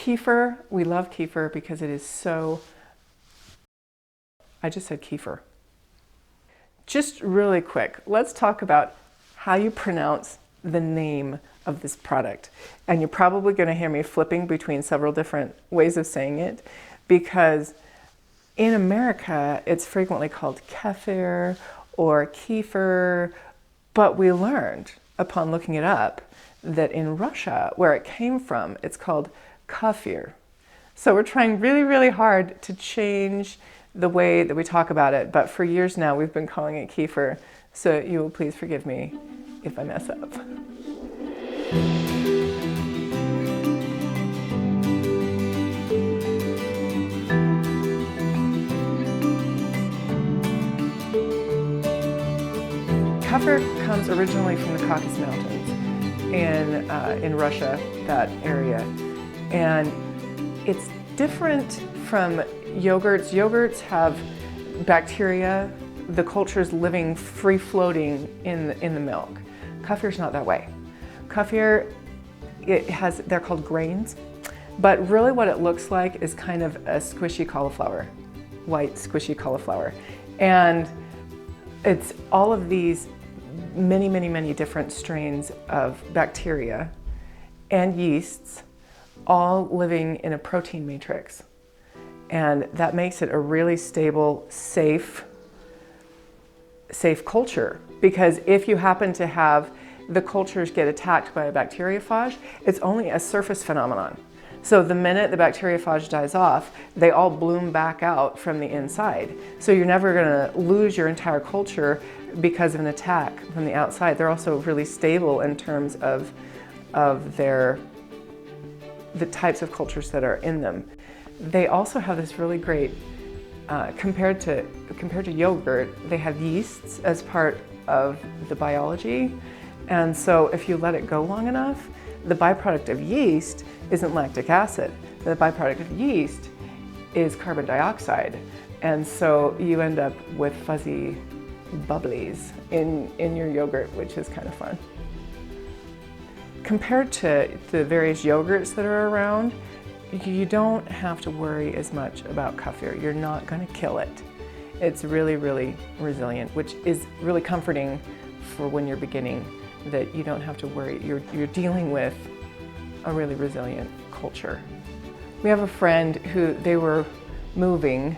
kefir, we love kefir because it is so, I just said kefir. Just really quick, let's talk about how you pronounce the name of this product. And you're probably going to hear me flipping between several different ways of saying it, because in America it's frequently called kefir or kefir, but we learned upon looking it up that in Russia, where it came from, it's called Kefir. So we're trying really, really hard to change the way that we talk about it, but for years now we've been calling it kefir, so you will please forgive me if I mess up. Kefir comes originally from the Caucasus Mountains in Russia, that area, and it's different from yogurts. Yogurts have bacteria, the culture's living free-floating in the milk. Kefir's not that way. Kefir, they're called grains, but really what it looks like is kind of a squishy cauliflower, white squishy cauliflower. And it's all of these many, many, many different strains of bacteria and yeasts all living in a protein matrix. And that makes it a really stable, safe culture. Because if you happen to have the cultures get attacked by a bacteriophage, it's only a surface phenomenon. So the minute the bacteriophage dies off, they all bloom back out from the inside. So you're never gonna lose your entire culture because of an attack from the outside. They're also really stable in terms of the types of cultures that are in them. They also have this really great, compared to yogurt, they have yeasts as part of the biology. And so if you let it go long enough, the byproduct of yeast isn't lactic acid. The byproduct of yeast is carbon dioxide. And so you end up with fuzzy bubblies in your yogurt, which is kind of fun. Compared to the various yogurts that are around, you don't have to worry as much about kefir. You're not going to kill it. It's really, really resilient, which is really comforting for when you're beginning, that you don't have to worry. You're dealing with a really resilient culture. We have a friend who they were moving,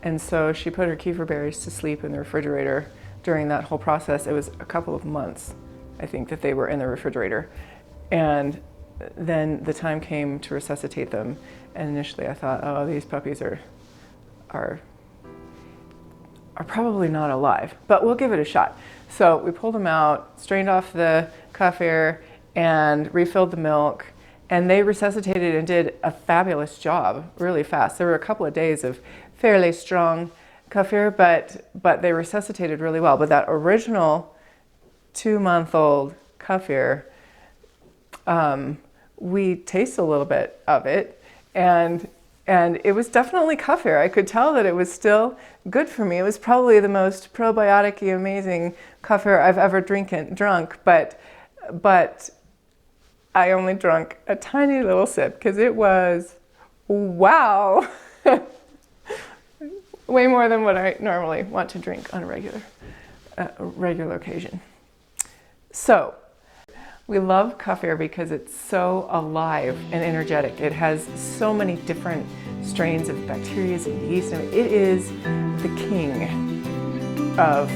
and so she put her kefir berries to sleep in the refrigerator during that whole process. It was a couple of months, I think, that they were in the refrigerator. And then the time came to resuscitate them, and initially I thought, oh, these puppies are probably not alive, but we'll give it a shot. So we pulled them out, strained off the kefir, and refilled the milk, and they resuscitated and did a fabulous job really fast. There were a couple of days of fairly strong kefir, but they resuscitated really well. But that original 2-month-old kefir, we tasted a little bit of it, and it was definitely kefir. I could tell that it was still good for me. It was probably the most probiotic-y, amazing kefir I've ever drunk, but I only drank a tiny little sip because it was, wow, way more than what I normally want to drink on a regular occasion. So, we love kefir because it's so alive and energetic. It has so many different strains of bacteria and yeast, and it is the king of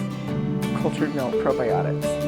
cultured milk probiotics.